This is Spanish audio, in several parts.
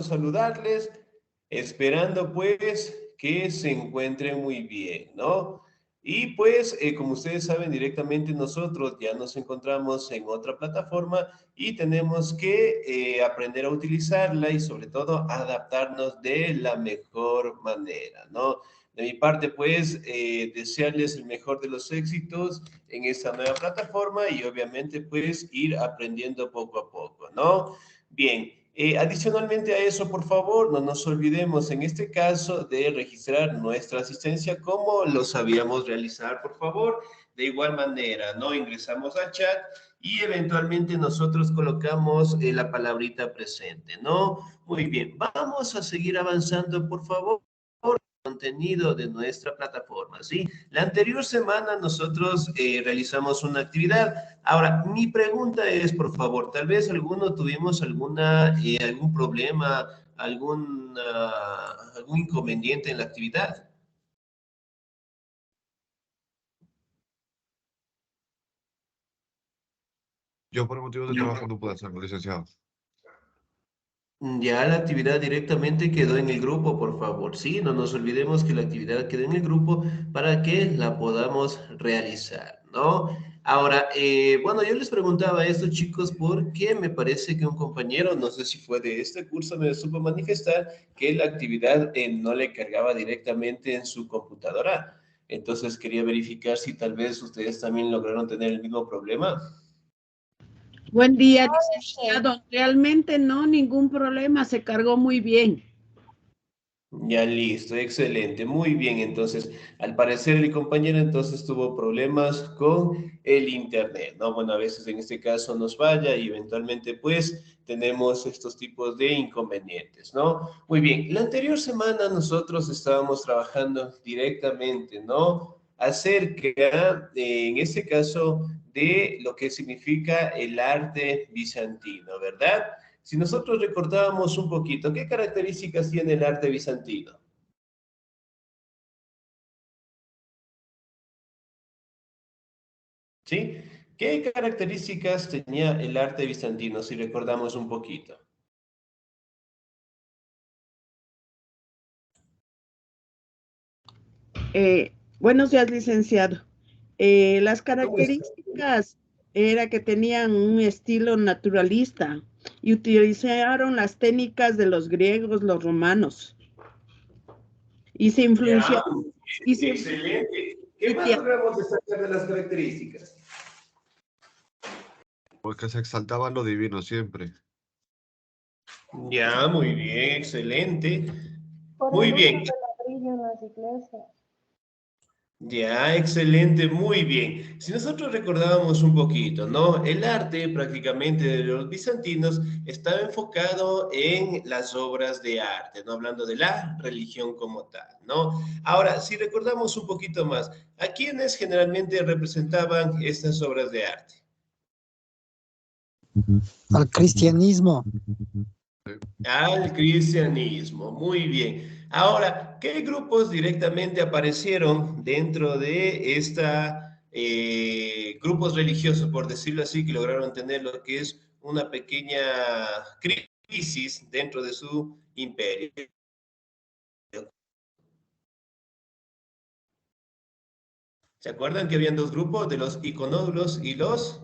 saludarles, esperando pues que se encuentren muy bien, ¿no? Y pues, como ustedes saben, directamente nosotros ya nos encontramos en otra plataforma y tenemos que aprender a utilizarla y sobre todo adaptarnos de la mejor manera, ¿no? De mi parte, pues, desearles el mejor de los éxitos en esta nueva plataforma y obviamente, pues, ir aprendiendo poco a poco, ¿no? Bien, adicionalmente a eso, por favor, no nos olvidemos en este caso de registrar nuestra asistencia como lo sabíamos realizar, por favor. De igual manera, ¿no? Ingresamos al chat y eventualmente nosotros colocamos la palabrita presente, ¿no? Muy bien, vamos a seguir avanzando, por favor contenido de nuestra plataforma, ¿sí? La anterior semana nosotros realizamos una actividad. Ahora, mi pregunta es, por favor, tal vez alguno tuvimos algún problema, algún inconveniente en la actividad. Yo por motivos de trabajo no puedo hacerlo, licenciado. Ya la actividad directamente quedó en el grupo, por favor. Sí, no nos olvidemos que la actividad quedó en el grupo para que la podamos realizar, ¿no? Ahora, bueno, yo les preguntaba a estos chicos porque me parece que un compañero, no sé si fue de este curso, me supo manifestar que la actividad no le cargaba directamente en su computadora. Entonces quería verificar si tal vez ustedes también lograron tener el mismo problema. Buen día, licenciado. Realmente no, ningún problema, se cargó muy bien. Ya listo, excelente, muy bien. Entonces, al parecer el compañero entonces tuvo problemas con el internet, ¿no? Bueno, a veces en este caso nos falla y eventualmente pues tenemos estos tipos de inconvenientes, ¿no? Muy bien, la anterior semana nosotros estábamos trabajando directamente, ¿no? Acerca, en este caso, de lo que significa el arte bizantino, ¿verdad? Si nosotros recordábamos un poquito, ¿qué características tiene el arte bizantino? ¿Sí? ¿Qué características tenía el arte bizantino, si recordamos un poquito? Buenos días, licenciado. Las características era que tenían un estilo naturalista y utilizaron las técnicas de los griegos, los romanos, y se Ya, influenciaron. Y se excelente. ¿Qué más influenciaron. logramos destacar de las características? Porque se exaltaba lo divino siempre. Ya, muy bien, excelente. Por Muy el uso bien. del ladrillo en las iglesias. Ya, excelente, muy bien. Si nosotros recordábamos un poquito, ¿no? El arte prácticamente de los bizantinos estaba enfocado en las obras de arte, ¿no? Hablando de la religión como tal, ¿no? Ahora, si recordamos un poquito más, ¿a quiénes generalmente representaban estas obras de arte? Al cristianismo. Al cristianismo, muy bien. Ahora, ¿qué grupos directamente aparecieron dentro de grupos religiosos, por decirlo así, que lograron tener lo que es una pequeña crisis dentro de su imperio? ¿Se acuerdan que habían dos grupos, de los iconódulos y los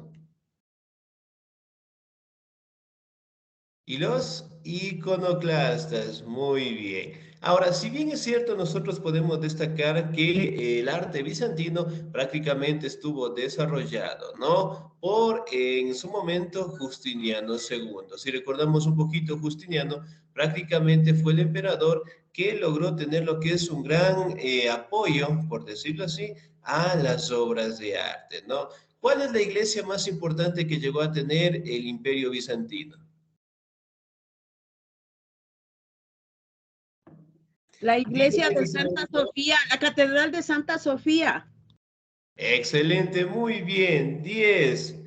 iconoclastas? Muy bien. Ahora, si bien es cierto, nosotros podemos destacar que el arte bizantino prácticamente estuvo desarrollado, ¿no? Por en su momento Justiniano II. Si recordamos un poquito, Justiniano prácticamente fue el emperador que logró tener lo que es un gran apoyo, por decirlo así, a las obras de arte, ¿no? ¿Cuál es la iglesia más importante que llegó a tener el imperio bizantino? La iglesia de Santa Sofía, la catedral de Santa Sofía. Excelente, muy bien. 10.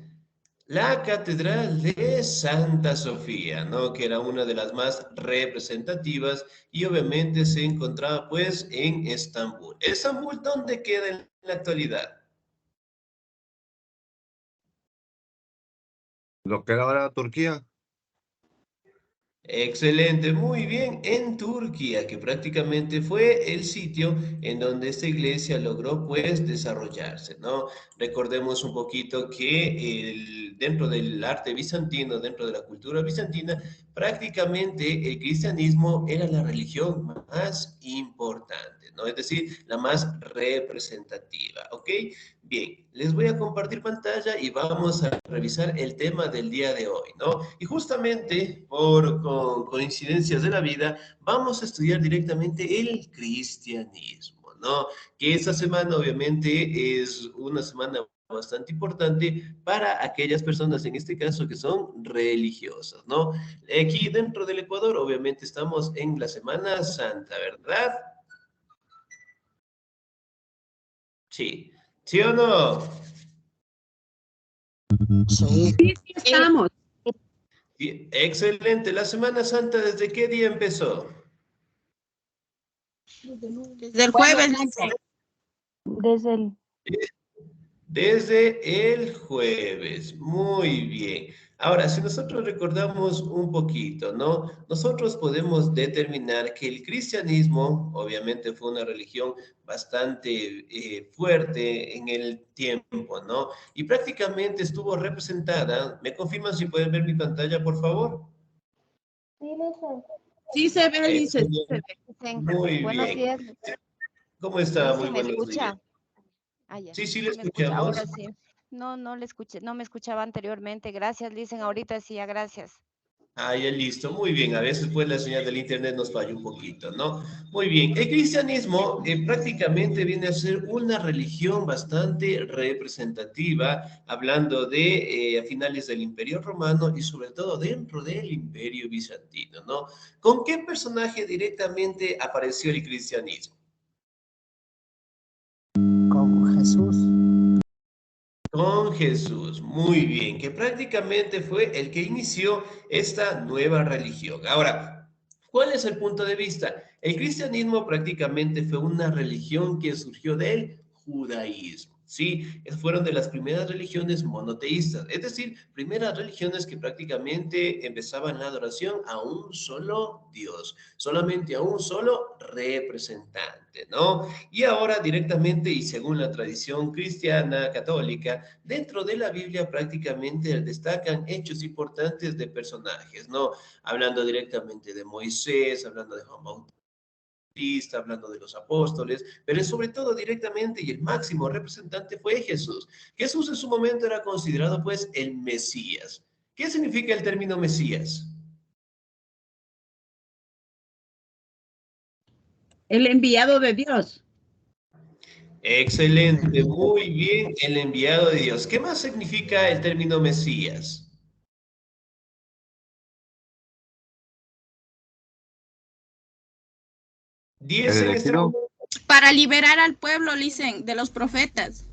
La Catedral de Santa Sofía, ¿no? Que era una de las más representativas y obviamente se encontraba pues en Estambul. ¿Estambul dónde queda en la actualidad? Lo que era ahora Turquía. Excelente, muy bien. En Turquía, que prácticamente fue el sitio en donde esta iglesia logró pues desarrollarse, ¿no? Recordemos un poquito que dentro del arte bizantino, dentro de la cultura bizantina, prácticamente el cristianismo era la religión más importante, ¿no? Es decir, la más representativa, ¿ok? Bien, les voy a compartir pantalla y vamos a revisar el tema del día de hoy, ¿no? Y justamente por coincidencias de la vida, vamos a estudiar directamente el cristianismo, ¿no? Que esta semana obviamente es una semana bastante importante para aquellas personas, en este caso, que son religiosas, ¿no? Aquí dentro del Ecuador, obviamente estamos en la Semana Santa, ¿verdad? Sí. ¿Sí o no? Sí, Sí, sí estamos. Sí, excelente. ¿La Semana Santa desde qué día empezó? Desde el jueves, dice. Desde el Desde el jueves. Muy bien. Ahora, si nosotros recordamos un poquito, ¿no? Nosotros podemos determinar que el cristianismo, obviamente, fue una religión bastante fuerte en el tiempo, ¿no? Y prácticamente estuvo representada. ¿Me confirman si pueden ver mi pantalla, por favor? sí, dicen, Sí se ve, dice. Sí se Excelente. ve. Dicen, Muy buenos bien. días. ¿Cómo está? Muy Dicen, ¿me buenos días. escucha? Ah, ya, Sí, sí, le sí me escucha, ahora escuchamos. sí. No, no le escuché, no me escuchaba anteriormente. Gracias, dicen, ahorita sí, ya, gracias. Ah, ya listo, muy bien. A veces pues la señal del internet nos falla un poquito, ¿no? Muy bien. El cristianismo prácticamente viene a ser una religión bastante representativa, hablando de a finales del Imperio Romano y sobre todo dentro del Imperio Bizantino, ¿no? ¿Con qué personaje directamente apareció el cristianismo? con Jesús. Con Jesús, muy bien, que prácticamente fue el que inició esta nueva religión. Ahora, ¿cuál es el punto de vista? El cristianismo prácticamente fue una religión que surgió del judaísmo. Sí, fueron de las primeras religiones monoteístas, es decir, primeras religiones que prácticamente empezaban la adoración a un solo Dios, solamente a un solo representante, ¿no? Y ahora directamente y según la tradición cristiana católica, dentro de la Biblia prácticamente destacan hechos importantes de personajes, ¿no? Hablando directamente de Moisés, hablando de Juan Bautista, hablando de los apóstoles, pero sobre todo directamente y el máximo representante fue Jesús. Jesús en su momento era considerado pues el Mesías. ¿Qué significa el término Mesías? El enviado de Dios. Excelente, muy bien, el enviado de Dios. ¿Qué más significa el término Mesías? ¿El 10 en este elegido? momento. Para liberar al pueblo, dicen, de los profetas.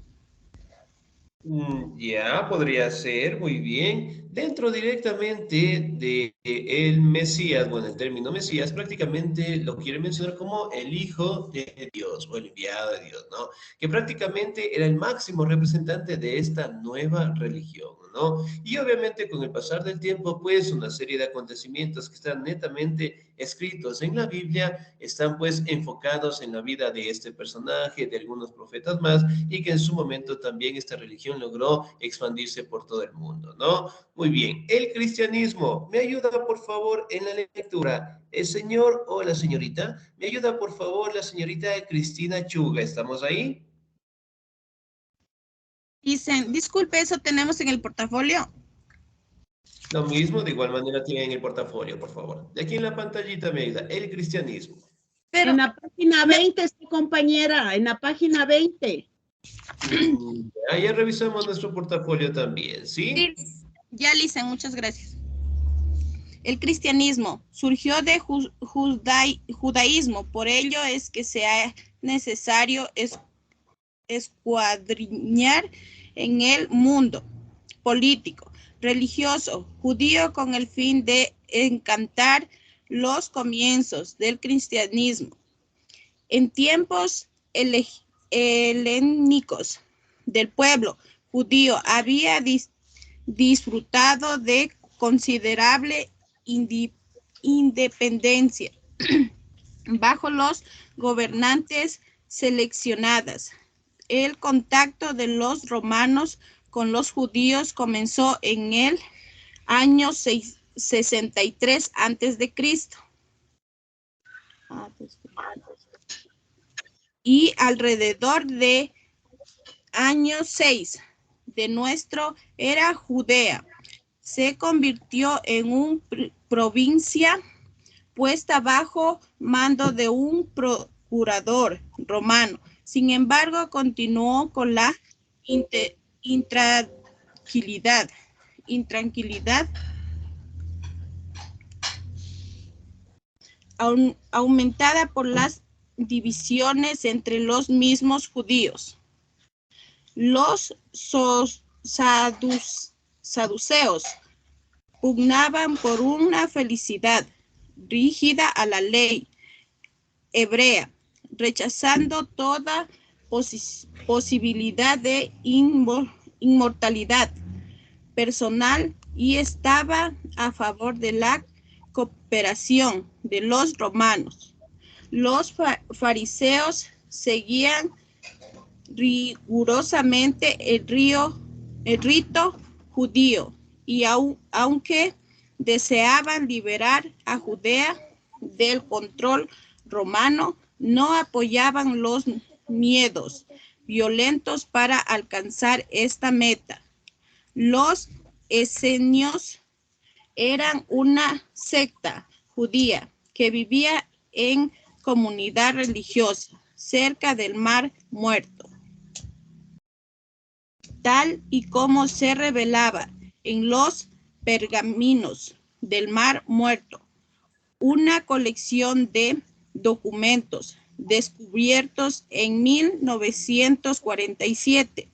Ya, podría ser, muy bien. Dentro directamente de el Mesías, bueno, el término Mesías prácticamente lo quiere mencionar como el Hijo de Dios o el enviado de Dios, ¿no? Que prácticamente era el máximo representante de esta nueva religión, ¿no? Y obviamente con el pasar del tiempo, pues una serie de acontecimientos que están netamente escritos en la Biblia están pues enfocados en la vida de este personaje, de algunos profetas más, y que en su momento también esta religión logró expandirse por todo el mundo, ¿no? Muy bien, el cristianismo, ¿me ayuda por favor en la lectura? El señor o la señorita, ¿me ayuda por favor la señorita Cristina Chuga? ¿Estamos ahí? Dicen, disculpe, eso tenemos en el portafolio. Lo mismo, de igual manera tienen en el portafolio, por favor. De aquí en la pantallita me ayuda, el cristianismo. Pero En la página 20, sí, compañera, en la página 20. Ya revisamos nuestro portafolio también, ¿sí? ya, dicen, muchas gracias. El cristianismo surgió de judaísmo, por ello es que sea necesario escuadriñar en el mundo político, religioso, judío con el fin de encantar los comienzos del cristianismo. En tiempos helénicos del pueblo judío había disfrutado de considerable independencia bajo los gobernantes seleccionadas. El contacto de los romanos con los judíos comenzó en el año 63 antes de Cristo. Y alrededor de año 6 de nuestra era, Judea se convirtió en una provincia puesta bajo mando de un procurador romano. Sin embargo, continuó con la intranquilidad aumentada por las divisiones entre los mismos judíos. Los saduceos pugnaban por una felicidad rígida a la ley hebrea, rechazando toda posibilidad de inmortalidad personal, y estaba a favor de la cooperación de los romanos. Los fariseos seguían rigurosamente el rito judío, y aunque deseaban liberar a Judea del control romano, no apoyaban los medios violentos para alcanzar esta meta. Los esenios eran una secta judía que vivía en comunidad religiosa cerca del Mar Muerto. Tal y como se revelaba en los pergaminos del Mar Muerto, una colección de documentos descubiertos en 1947.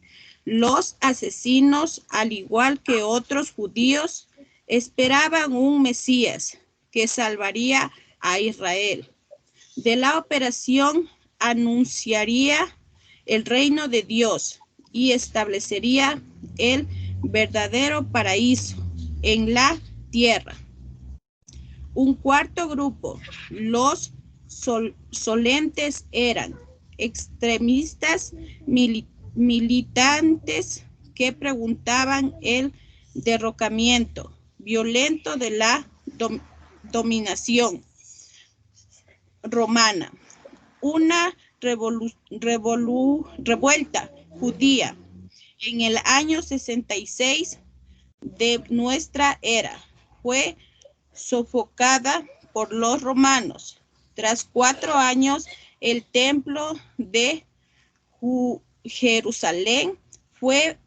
Los asesinos, al igual que otros judíos, esperaban un Mesías que salvaría a Israel. De la operación anunciaría el reino de Dios y establecería el verdadero paraíso en la tierra. Un cuarto grupo, los solentes, eran extremistas militantes que preguntaban el derrocamiento violento de la dominación romana. Una revuelta judía en el año 66 de nuestra era fue sofocada por los romanos. Tras 4 años, el templo de Jerusalén fue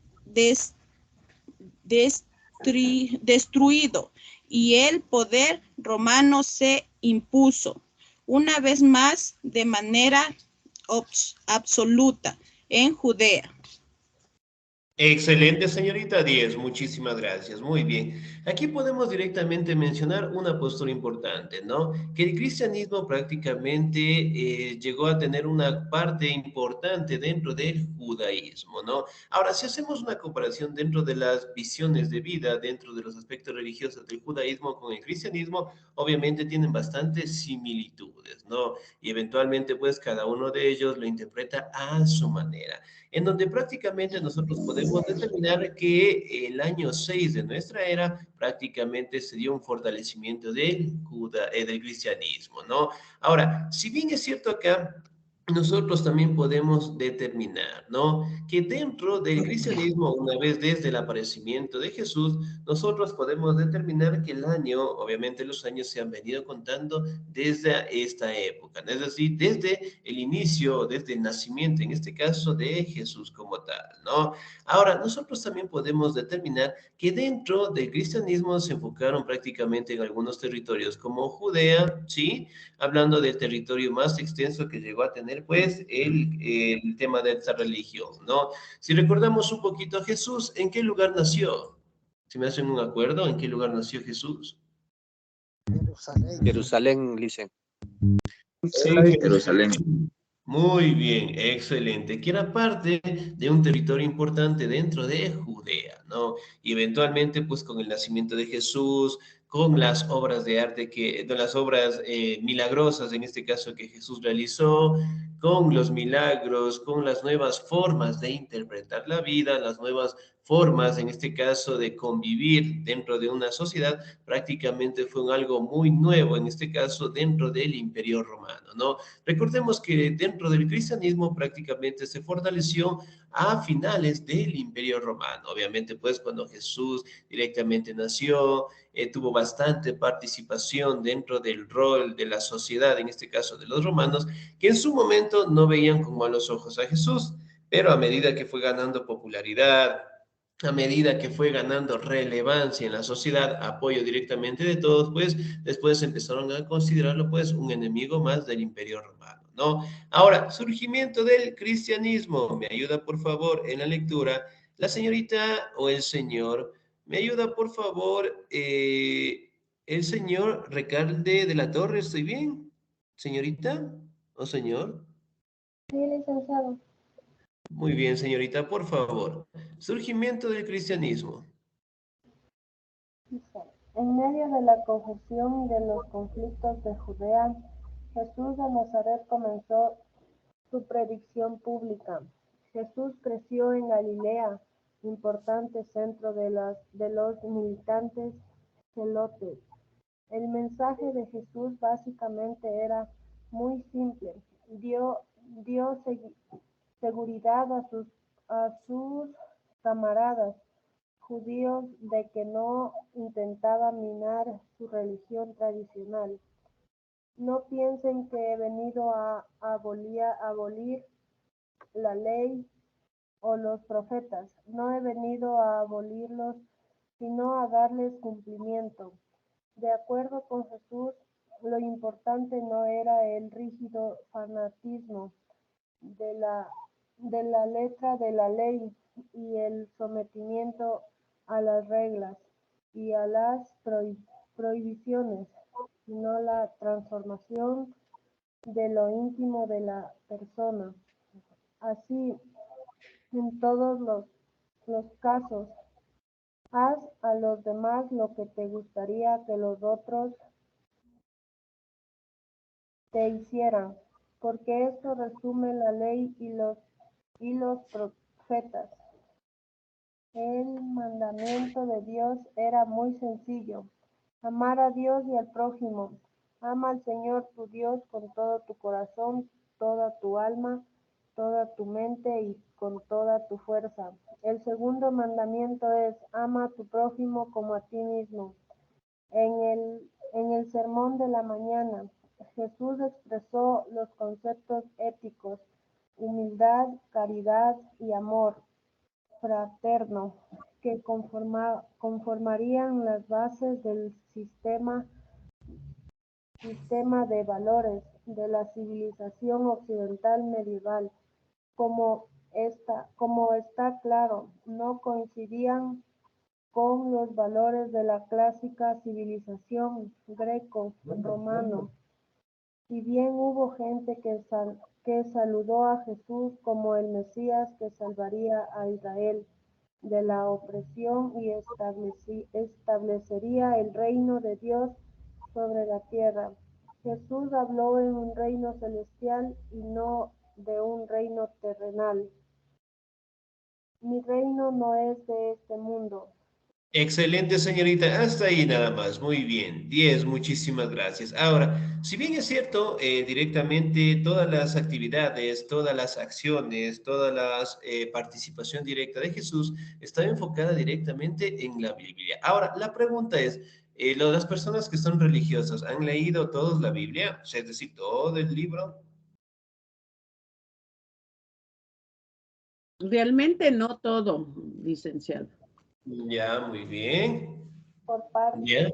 destruido y el poder romano se impuso una vez más de manera absoluta en Judea. Excelente, señorita Díez, muchísimas gracias, muy bien. Aquí podemos directamente mencionar una postura importante, ¿no? Que el cristianismo prácticamente llegó a tener una parte importante dentro del judaísmo, ¿no? Ahora, si hacemos una comparación dentro de las visiones de vida, dentro de los aspectos religiosos del judaísmo con el cristianismo, obviamente tienen bastantes similitudes, ¿no? Y eventualmente, pues, cada uno de ellos lo interpreta a su manera, en donde prácticamente nosotros podemos determinar que el año 6 de nuestra era prácticamente se dio un fortalecimiento del cristianismo, ¿no? Ahora, si bien es cierto acá, nosotros también podemos determinar, ¿no? Que dentro del cristianismo, una vez desde el aparecimiento de Jesús, nosotros podemos determinar que el año, obviamente los años se han venido contando desde esta época, es decir, desde el inicio, desde el nacimiento, en este caso, de Jesús como tal, ¿no? Ahora, nosotros también podemos determinar que dentro del cristianismo se enfocaron prácticamente en algunos territorios como Judea, ¿sí? Hablando del territorio más extenso que llegó a tener, pues, el tema de esta religión, ¿no? Si recordamos un poquito a Jesús, ¿en qué lugar nació? Si me hacen un acuerdo, ¿en qué lugar nació Jesús? Jerusalén. Jerusalén, dicen. Sí, Jerusalén. muy bien, excelente. Que era parte de un territorio importante dentro de Judea, ¿no? Y eventualmente, pues con el nacimiento de Jesús, con las obras de arte, de las obras milagrosas, en este caso que Jesús realizó, con los milagros, con las nuevas formas de interpretar la vida, las nuevas formas, en este caso, de convivir dentro de una sociedad, prácticamente fue algo muy nuevo, en este caso, dentro del Imperio Romano, ¿no? Recordemos que dentro del cristianismo prácticamente se fortaleció a finales del Imperio Romano. Obviamente, pues, cuando Jesús directamente nació, tuvo bastante participación dentro del rol de la sociedad, en este caso de los romanos, que en su momento no veían con malos ojos a Jesús, pero a medida que fue ganando popularidad, a medida que fue ganando relevancia en la sociedad, apoyo directamente de todos, pues después empezaron a considerarlo pues un enemigo más del Imperio Romano, ¿no? Ahora, surgimiento del cristianismo. Me ayuda por favor en la lectura la señorita o el señor. Me ayuda por favor el señor Recalde de la Torre. ¿Estoy bien? ¿Señorita o señor? Sí, licenciado. Muy bien, señorita, por favor. Surgimiento del cristianismo. Dice, en medio de la confusión y de los conflictos de Judea, Jesús de Nazaret comenzó su predicción pública. Jesús creció en Galilea, importante centro de los militantes celotes. El mensaje de Jesús básicamente era muy simple. Dio seguridad a sus camaradas judíos de que no intentaba minar su religión tradicional. No piensen que he venido a abolir la ley o los profetas. No he venido a abolirlos, sino a darles cumplimiento. De acuerdo con Jesús, lo importante no era el rígido fanatismo de la letra de la ley y el sometimiento a las reglas y a las prohibiciones, sino la transformación de lo íntimo de la persona. Así, en todos los casos, haz a los demás lo que te gustaría que los otros te hicieran, porque esto resume la ley y los profetas. El mandamiento de Dios era muy sencillo: amar a Dios y al prójimo. Ama al Señor tu Dios con todo tu corazón, toda tu alma, toda tu mente y con toda tu fuerza. El segundo mandamiento es: ama a tu prójimo como a ti mismo. En el sermón de la mañana, Jesús expresó los conceptos éticos: humildad, caridad y amor fraterno, que conformarían las bases del sistema de valores de la civilización occidental medieval. Como está claro, no coincidían con los valores de la clásica civilización greco-romano. Si bien hubo gente que saludó a Jesús como el Mesías que salvaría a Israel de la opresión y establecería el reino de Dios sobre la tierra, Jesús habló en un reino celestial y no de un reino terrenal. Mi reino no es de este mundo. Excelente, señorita. Hasta ahí nada más. Muy bien. 10, muchísimas gracias. Ahora, si bien es cierto, directamente todas las actividades, todas las acciones, toda la participación directa de Jesús está enfocada directamente en la Biblia. Ahora, la pregunta es, ¿las personas que son religiosas han leído todos la Biblia? O sea, es decir, todo el libro. Realmente no todo, licenciado. Ya, muy bien. Por parte. Ya.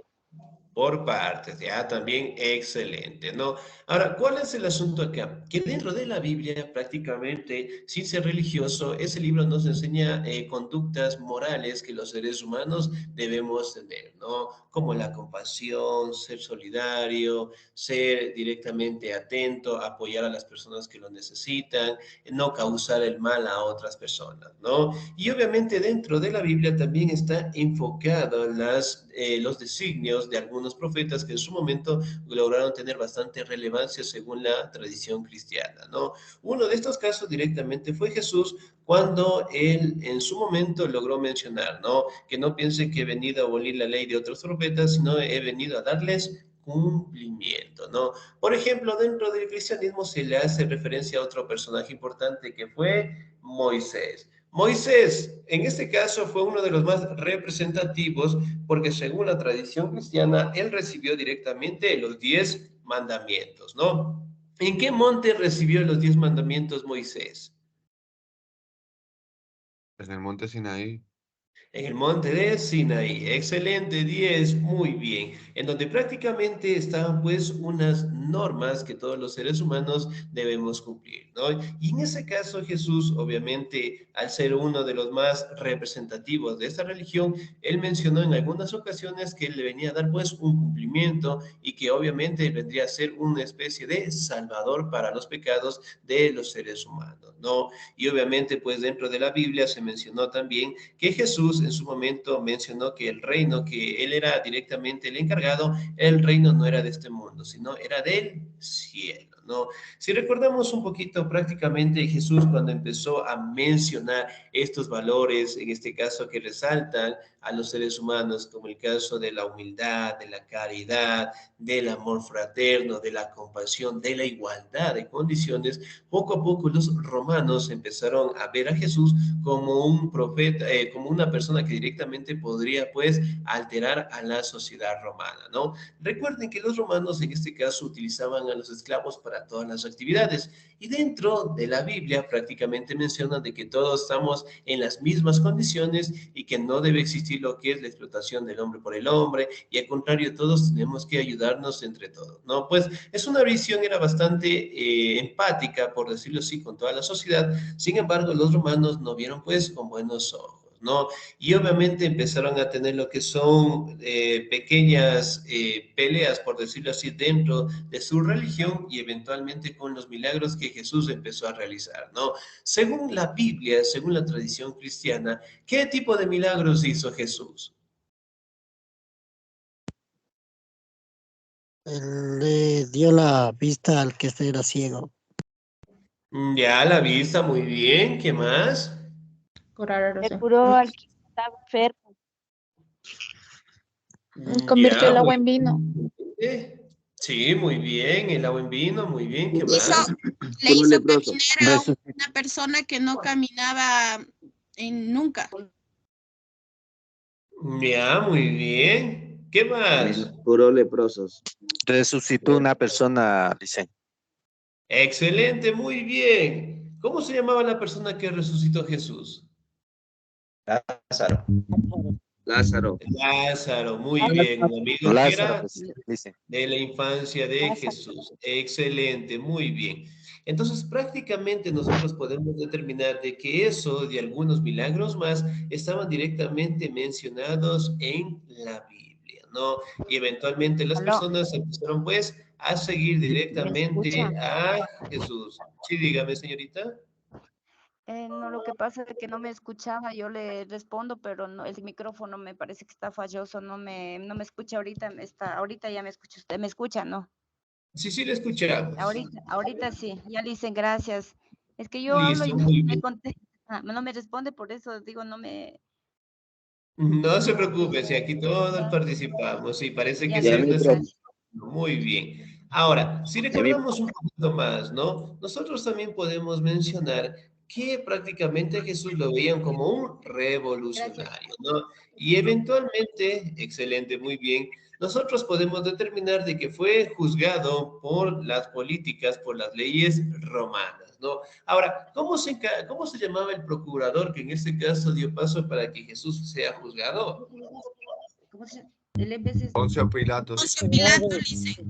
Por partes, ya también excelente, ¿no? Ahora, ¿cuál es el asunto acá? Que dentro de la Biblia, prácticamente, sin ser religioso, ese libro nos enseña conductas morales que los seres humanos debemos tener, ¿no? Como la compasión, ser solidario, ser directamente atento, apoyar a las personas que lo necesitan, no causar el mal a otras personas, ¿no? Y obviamente dentro de la Biblia también está enfocado los designios de algunos profetas que en su momento lograron tener bastante relevancia según la tradición cristiana, ¿no? Uno de estos casos directamente fue Jesús cuando él en su momento logró mencionar, ¿no? Que no piensen que he venido a abolir la ley de otros profetas, sino he venido a darles cumplimiento, ¿no? Por ejemplo, dentro del cristianismo se le hace referencia a otro personaje importante que fue Moisés. Moisés, en este caso, fue uno de los más representativos porque según la tradición cristiana, él recibió directamente los 10 mandamientos, ¿no? ¿En qué monte recibió los 10 mandamientos Moisés? En el monte Sinaí. En el monte de Sinaí. Excelente, 10, muy bien. En donde prácticamente estaban pues unas normas que todos los seres humanos debemos cumplir, ¿no? Y en ese caso Jesús, obviamente, al ser uno de los más representativos de esta religión, él mencionó en algunas ocasiones que él le venía a dar pues un cumplimiento y que obviamente vendría a ser una especie de salvador para los pecados de los seres humanos, ¿no? Y obviamente pues dentro de la Biblia se mencionó también que Jesús en su momento mencionó que el reino que él era directamente el encargado, el reino no era de este mundo, sino era del cielo, ¿no? Si recordamos un poquito prácticamente Jesús cuando empezó a mencionar estos valores, en este caso que resaltan a los seres humanos, como el caso de la humildad, de la caridad, del amor fraterno, de la compasión, de la igualdad de condiciones, poco a poco los romanos empezaron a ver a Jesús como un profeta, como una persona que directamente podría pues alterar a la sociedad romana, ¿no? Recuerden que los romanos en este caso utilizaban a los esclavos para todas las actividades y dentro de la Biblia prácticamente mencionan de que todos estamos en las mismas condiciones y que no debe existir lo que es la explotación del hombre por el hombre y al contrario todos tenemos que ayudarnos entre todos, ¿no? Pues es una visión era bastante empática, por decirlo así, con toda la sociedad. Sin embargo, los romanos no vieron pues con buenos ojos, ¿no? Y obviamente empezaron a tener lo que son pequeñas peleas, por decirlo así, dentro de su religión y eventualmente con los milagros que Jesús empezó a realizar, ¿no? Según la Biblia, según la tradición cristiana, ¿qué tipo de milagros hizo Jesús? Él le dio la vista al que era ciego. Ya, la vista, muy bien. ¿Qué más? Curar a los Le curó al enfermos. que estaba enfermo. Convirtió Ya, el agua muy en vino. bien. Sí, muy bien. El agua en vino, muy bien. ¿Qué Hizo, más? le hizo caminar a una persona que no caminaba nunca. Ya, muy bien. ¿Qué más? Curó leprosos. Resucitó una persona, dicen. Excelente, muy bien. ¿Cómo se llamaba la persona que resucitó a Jesús? Lázaro. Lázaro. Lázaro, muy bien. Un amigo que Lázaro, era pues, dicen. de la infancia de Jesús. Excelente, muy bien. Entonces, prácticamente nosotros podemos determinar de que eso de algunos milagros más estaban directamente mencionados en la Biblia, ¿no? Y eventualmente las Aló, personas empezaron pues a seguir ¿me directamente escucha? a Jesús. Sí, dígame, señorita. No, lo que pasa es que no me escuchaba, yo le respondo, pero no, el micrófono me parece que está falloso, no me escucha ahorita, ahorita ya me escucha usted, ¿me escucha? No, Sí, sí, le escuchamos. ahorita sí, ya le dicen gracias. Es que yo hablo y Listo, no muy me bien. contesta, no me responde, por eso digo, No se no, preocupe, si aquí todos ya, participamos, sí, parece ya que le cierto digo es gracias. muy bien. Ahora, si Y a mí, recordamos un poquito más, ¿no? Nosotros también podemos mencionar que prácticamente a Jesús lo veían como un Gracias. revolucionario, ¿no? Y eventualmente, excelente, muy bien, nosotros podemos determinar de que fue juzgado por las políticas, por las leyes romanas, ¿no? Ahora, cómo se llamaba el procurador que en este caso dio paso para que Jesús sea juzgado? ¿Cómo se llama? El EBC Poncio Pilatos. Poncio Pilato, dice.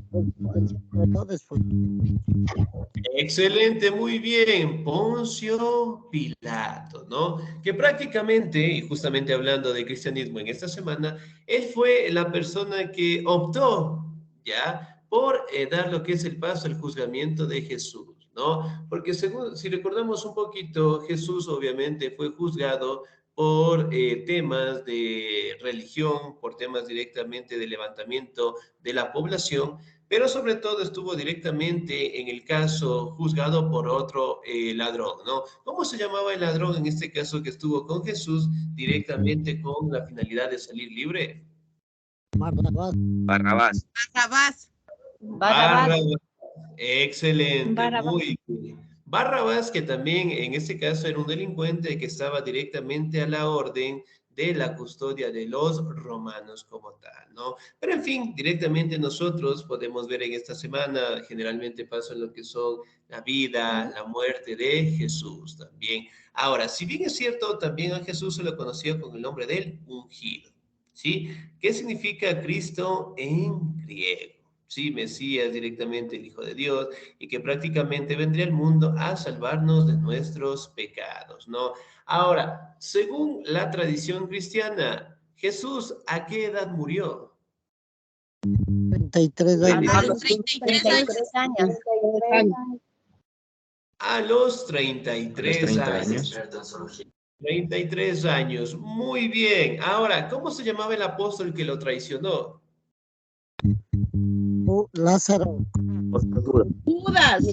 Excelente, muy bien. Poncio Pilato, ¿no? Que prácticamente, y justamente hablando de cristianismo en esta semana, él fue la persona que optó, ¿ya? Por dar lo que es el paso al juzgamiento de Jesús, ¿no? Porque según, si recordamos un poquito, Jesús obviamente fue juzgado por temas de religión, por temas directamente de levantamiento de la población, pero sobre todo estuvo directamente en el caso juzgado por otro ladrón, ¿no? ¿Cómo se llamaba el ladrón en este caso que estuvo con Jesús directamente con la finalidad de salir libre? Barrabás. Barrabás. Barrabás. Barrabás. Excelente, Barrabás. muy bien. Barrabás, que también en este caso era un delincuente que estaba directamente a la orden de la custodia de los romanos como tal, ¿no? Pero en fin, directamente nosotros podemos ver en esta semana, generalmente pasa lo que son la vida, la muerte de Jesús también. Ahora, si bien es cierto, también a Jesús se lo conocía con el nombre del ungido, ¿sí? ¿Qué significa Cristo en griego? Sí, Mesías, directamente el Hijo de Dios, y que prácticamente vendría al mundo a salvarnos de nuestros pecados, ¿no? Ahora, según la tradición cristiana, Jesús, ¿a qué edad murió? 33 años. A los 33 años. 33 años. A los 33 30 años. años. 33 años, muy bien. Ahora, ¿cómo se llamaba el apóstol que lo traicionó? Lázaro. Judas.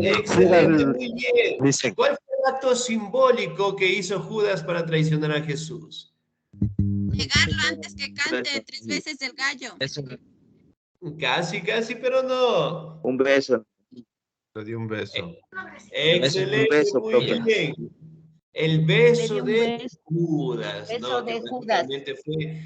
Excelente, muy bien. Dice, ¿Cuál fue el acto simbólico que hizo Judas para traicionar a Jesús? Negarlo antes que cante 3 veces el gallo. Casi, pero no. un beso. Le di un beso. Excelente, Un beso, muy profe. bien. El beso Le di un de beso. Judas, Beso ¿no? de Que Judas. prácticamente fue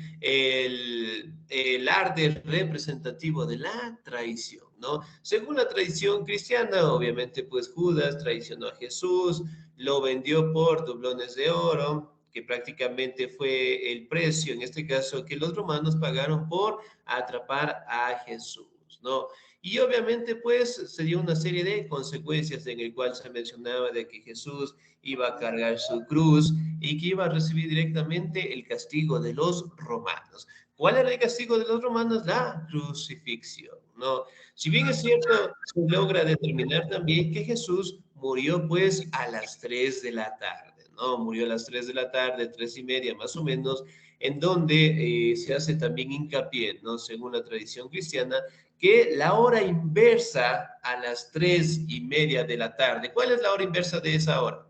el arte representativo de la traición, ¿no? Según la tradición cristiana, obviamente, pues Judas traicionó a Jesús, lo vendió por doblones de oro, que prácticamente fue el precio, en este caso, que los romanos pagaron por atrapar a Jesús, ¿no? Y obviamente, pues, se dio una serie de consecuencias en el cual se mencionaba de que Jesús iba a cargar su cruz y que iba a recibir directamente el castigo de los romanos. ¿Cuál era el castigo de los romanos? La crucifixión, ¿no? Si bien es cierto, se logra determinar también que Jesús murió, pues, a las 3 de la tarde, ¿no? Murió a las 3 de la tarde, 3:30 más o menos, en donde se hace también hincapié, ¿no? Según la tradición cristiana, que la hora inversa a las 3:30 de la tarde. ¿Cuál es la hora inversa de esa hora?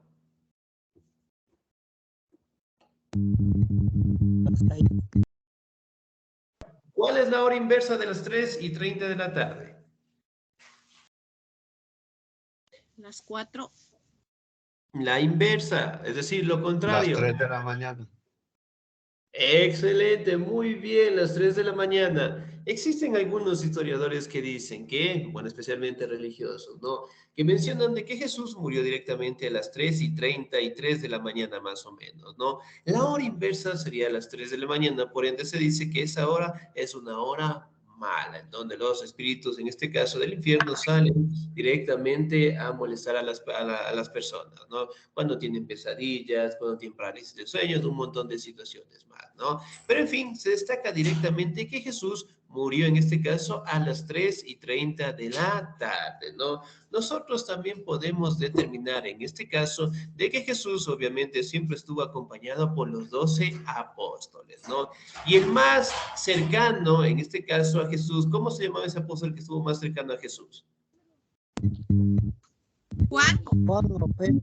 ¿Cuál es la hora inversa de las 3:30 de la tarde? Las 4. La inversa, es decir, lo Las contrario. 3 de la mañana. Excelente, muy bien, las 3 de la mañana. Existen algunos historiadores que dicen que, bueno, especialmente religiosos, ¿no? Que mencionan de que Jesús murió directamente a las 3:33 de la mañana más o menos, ¿no? La hora inversa sería a las 3 de la mañana, por ende se dice que esa hora es una hora mala, en donde los espíritus, en este caso del infierno, salen directamente a molestar a las personas, ¿no? Cuando tienen pesadillas, cuando tienen parálisis de sueños, un montón de situaciones más, ¿no? Pero en fin, se destaca directamente que Jesús murió en este caso a las 3:30 de la tarde, ¿no? Nosotros también podemos determinar en este caso de que Jesús obviamente siempre estuvo acompañado por los 12 apóstoles, ¿no? Y el más cercano, en este caso a Jesús, ¿cómo se llamaba ese apóstol que estuvo más cercano a Jesús? Juan. Pablo, Pedro.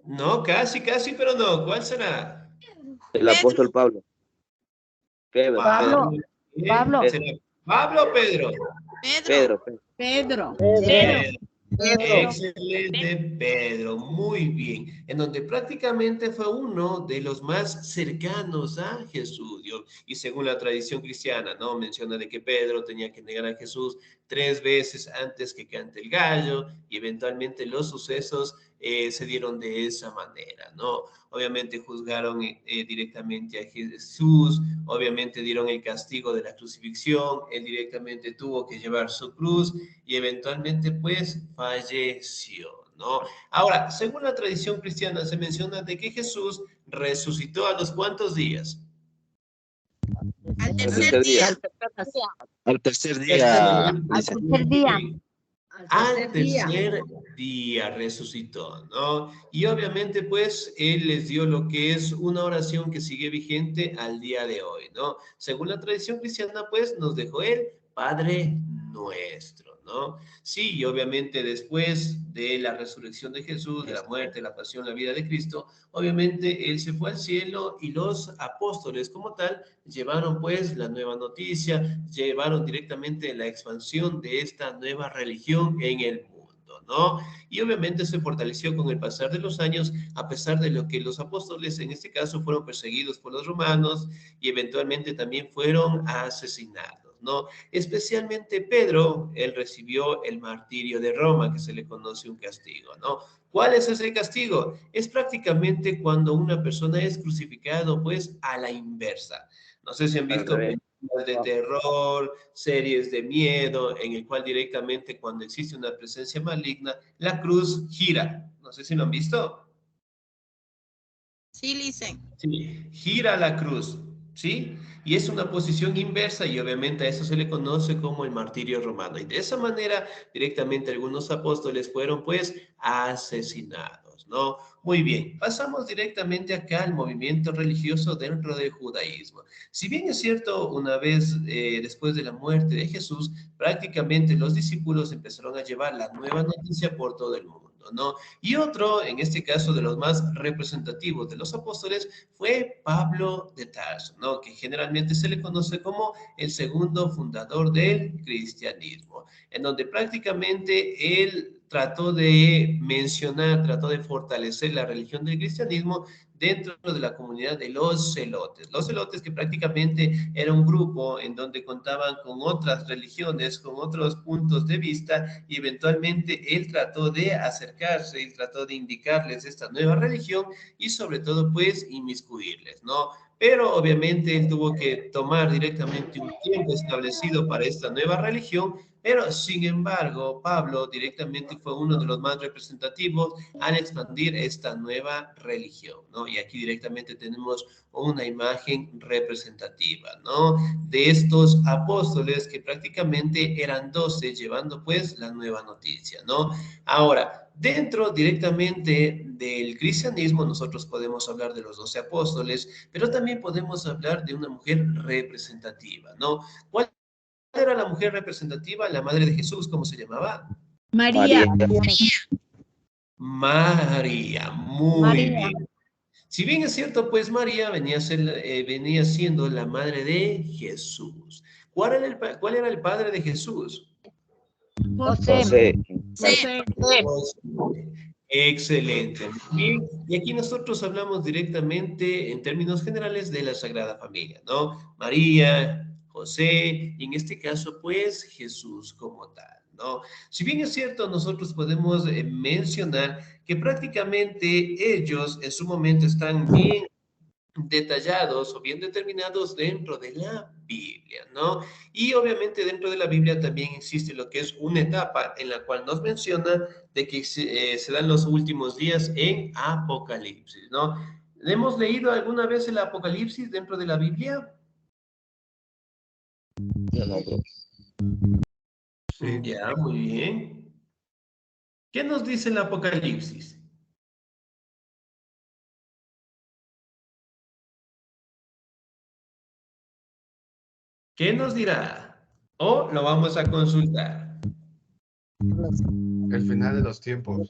No, casi, pero no. ¿Cuál será? El apóstol Pablo. Pedro. Pablo. Pablo. ¿Será Pablo o Pedro? Pedro. Pedro. Excelente, Pedro, muy bien. En donde prácticamente fue uno de los más cercanos a Jesús. Y según la tradición cristiana, ¿no? Menciona de que Pedro tenía que negar a Jesús 3 veces antes que cante el gallo, y eventualmente los sucesos se dieron de esa manera, ¿no? Obviamente juzgaron directamente a Jesús, obviamente dieron el castigo de la crucifixión, él directamente tuvo que llevar su cruz y eventualmente pues falleció, ¿no? Ahora, según la tradición cristiana se menciona de que Jesús resucitó a los ¿cuántos días? Al tercer día. Al tercer día. Al tercer día. Al tercer día resucitó, ¿no? Y obviamente, pues, él les dio lo que es una oración que sigue vigente al día de hoy, ¿no? Según la tradición cristiana, pues, nos dejó el Padre Nuestro, ¿no? Sí, y obviamente después de la resurrección de Jesús, de la muerte, la pasión, la vida de Cristo, obviamente él se fue al cielo y los apóstoles como tal llevaron pues la nueva noticia, llevaron directamente la expansión de esta nueva religión en el mundo, ¿no? Y obviamente se fortaleció con el pasar de los años, a pesar de lo que los apóstoles en este caso fueron perseguidos por los romanos y eventualmente también fueron asesinados, ¿no? Especialmente Pedro, él recibió el martirio de Roma, que se le conoce un castigo, ¿no? ¿Cuál es ese castigo? Es prácticamente cuando una persona es crucificado, pues, a la inversa. No sé si han visto películas de terror, series de miedo, en el cual directamente cuando existe una presencia maligna, la cruz gira. No sé si lo han visto. Sí, Lice. Sí, gira la cruz, ¿sí? Y es una posición inversa y obviamente a eso se le conoce como el martirio romano. Y de esa manera, directamente algunos apóstoles fueron pues asesinados, ¿no? Muy bien, pasamos directamente acá al movimiento religioso dentro del judaísmo. Si bien es cierto, una vez después de la muerte de Jesús, prácticamente los discípulos empezaron a llevar la nueva noticia por todo el mundo, ¿no? Y otro, en este caso de los más representativos de los apóstoles, fue Pablo de Tarso, ¿no? Que generalmente se le conoce como el segundo fundador del cristianismo, en donde prácticamente él trató de mencionar, trató de fortalecer la religión del cristianismo dentro de la comunidad de los celotes. Los celotes que prácticamente era un grupo en donde contaban con otras religiones, con otros puntos de vista y eventualmente él trató de acercarse, él trató de indicarles esta nueva religión y sobre todo pues inmiscuirles, ¿no? Pero obviamente él tuvo que tomar directamente un tiempo establecido para esta nueva religión, pero sin embargo Pablo directamente fue uno de los más representativos al expandir esta nueva religión, ¿no? Y aquí directamente tenemos una imagen representativa, ¿no? De estos apóstoles que prácticamente eran 12 llevando pues la nueva noticia, ¿no? Ahora, dentro directamente del cristianismo nosotros podemos hablar de los 12 apóstoles, pero también podemos hablar de una mujer representativa, ¿no? ¿Cuál era la mujer representativa? La madre de Jesús, ¿cómo se llamaba? María. María, muy bien. Si bien es cierto, pues María venía siendo la madre de Jesús. ¿Cuál era el padre de Jesús? José. Sí. Excelente. Muy bien. Y aquí nosotros hablamos directamente en términos generales de la Sagrada Familia, ¿no? María, José, y en este caso, pues Jesús como tal, ¿no? Si bien es cierto, nosotros podemos mencionar que prácticamente ellos en su momento están bien detallados o bien determinados dentro de la Biblia, ¿no? Y obviamente dentro de la Biblia también existe lo que es una etapa en la cual nos menciona de que se dan los últimos días en Apocalipsis, ¿no? ¿Hemos leído alguna vez el Apocalipsis dentro de la Biblia? Sí. Ya, muy bien. ¿Qué nos dice el Apocalipsis? ¿Qué nos dirá? ¿O lo vamos a consultar? El final de los tiempos.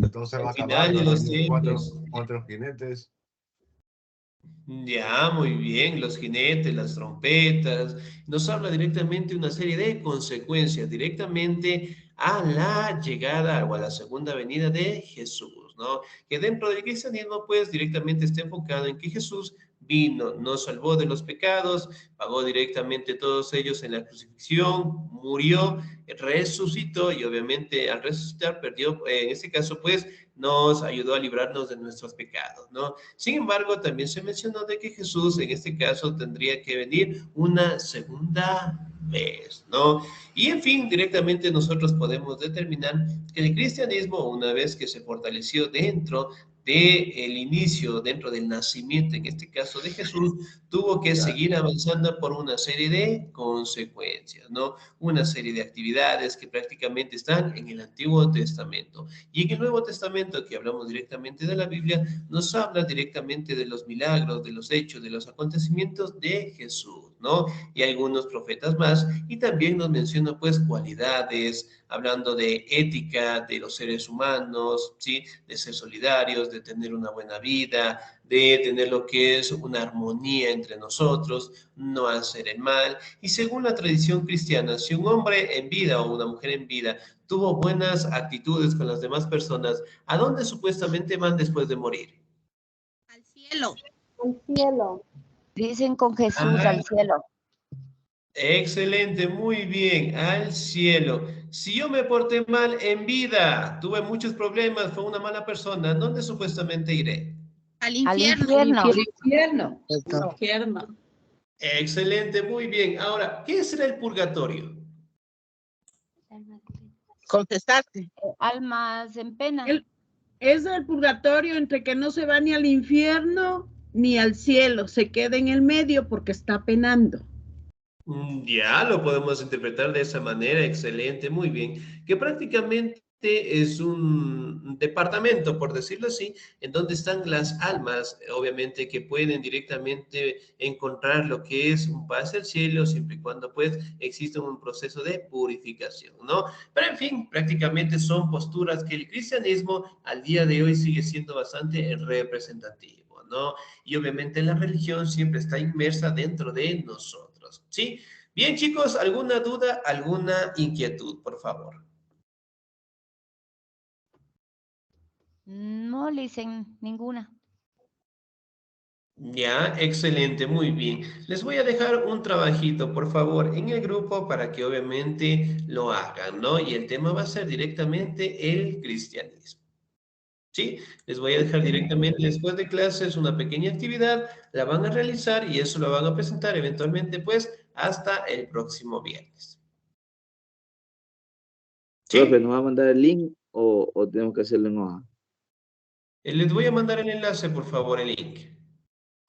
Que todo se va a El final acabar. de los Los tiempos. cuatro jinetes. Ya, muy bien, los jinetes, las trompetas, nos habla directamente una serie de consecuencias, directamente a la llegada o a la segunda venida de Jesús, ¿no? Que dentro del cristianismo, pues, directamente está enfocado en que Jesús vino, nos salvó de los pecados, pagó directamente todos ellos en la crucifixión, murió, resucitó y obviamente al resucitar perdió, en este caso, pues, nos ayudó a librarnos de nuestros pecados, ¿no? Sin embargo, también se mencionó de que Jesús en este caso tendría que venir una segunda vez, ¿no? Y en fin, directamente nosotros podemos determinar que el cristianismo, una vez que se fortaleció dentro del inicio, dentro del nacimiento, en este caso de Jesús, tuvo que seguir avanzando por una serie de consecuencias, ¿no? Una serie de actividades que prácticamente están en el Antiguo Testamento. Y en el Nuevo Testamento, que hablamos directamente de la Biblia, nos habla directamente de los milagros, de los hechos, de los acontecimientos de Jesús, ¿no? Y algunos profetas más, y también nos menciona pues cualidades, hablando de ética de los seres humanos, ¿sí? De ser solidarios, de tener una buena vida, de tener lo que es una armonía entre nosotros, no hacer el mal. Y según la tradición cristiana, si un hombre en vida o una mujer en vida tuvo buenas actitudes con las demás personas, ¿a dónde supuestamente van después de morir? Al cielo. Al cielo. Dicen con Jesús Ah, al cielo. excelente, muy bien, al cielo. Si yo me porté mal en vida, tuve muchos problemas, fue una mala persona, ¿dónde supuestamente iré? Al Al infierno. infierno. Infierno. Esto. Infierno. Excelente, muy bien. Ahora, ¿qué será el purgatorio? Contestaste. Almas en pena. Es el purgatorio entre que no se va ni al infierno ni al cielo, se queda en el medio porque está penando. Ya lo podemos interpretar de esa manera, excelente, muy bien. Que prácticamente es un departamento, por decirlo así, en donde están las almas, obviamente que pueden directamente encontrar lo que es un paz al cielo, siempre y cuando pues exista un proceso de purificación, ¿no? Pero en fin, prácticamente son posturas que el cristianismo al día de hoy sigue siendo bastante representativo, ¿no? Y obviamente la religión siempre está inmersa dentro de nosotros, ¿sí? Bien, chicos, ¿alguna duda, alguna inquietud, por favor? No le dicen ninguna. Ya, excelente, muy bien. Les voy a dejar un trabajito, por favor, en el grupo para que obviamente lo hagan, ¿no? Y el tema va a ser directamente el cristianismo. ¿Sí? Les voy a dejar directamente después de clases una pequeña actividad, la van a realizar y eso lo van a presentar eventualmente, pues, hasta el próximo viernes. ¿Sí? Profe, ¿nos va a mandar el link o tenemos que hacerlo en hoja? Les voy a mandar el enlace, por favor, el link.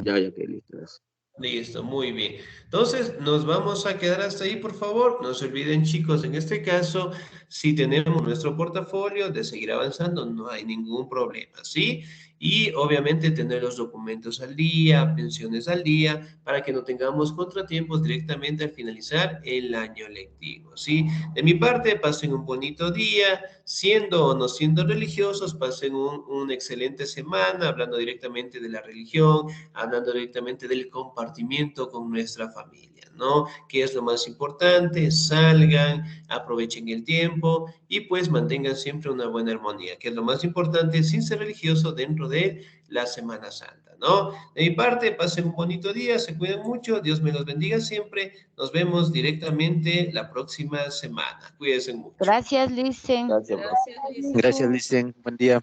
Ya, que listo. Gracias. Listo, muy bien. Entonces, nos vamos a quedar hasta ahí, por favor. No se olviden, chicos, en este caso, si tenemos nuestro portafolio de seguir avanzando, no hay ningún problema, ¿sí? Y obviamente tener los documentos al día, pensiones al día, para que no tengamos contratiempos directamente al finalizar el año lectivo, ¿sí? De mi parte, pasen un bonito día, siendo o no siendo religiosos, pasen una excelente semana, hablando directamente de la religión, hablando directamente del compartimiento con nuestra familia, ¿no? Que es lo más importante, salgan, aprovechen el tiempo y pues mantengan siempre una buena armonía, que es lo más importante sin ser religioso dentro de la Semana Santa, ¿no? De mi parte, pasen un bonito día, se cuiden mucho, Dios me los bendiga siempre, nos vemos directamente la próxima semana, cuídense mucho. Gracias, Listen. Gracias, profe. Gracias, Licen. Buen día.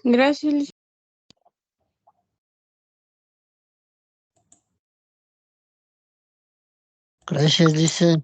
Gracias. Gracias, dice.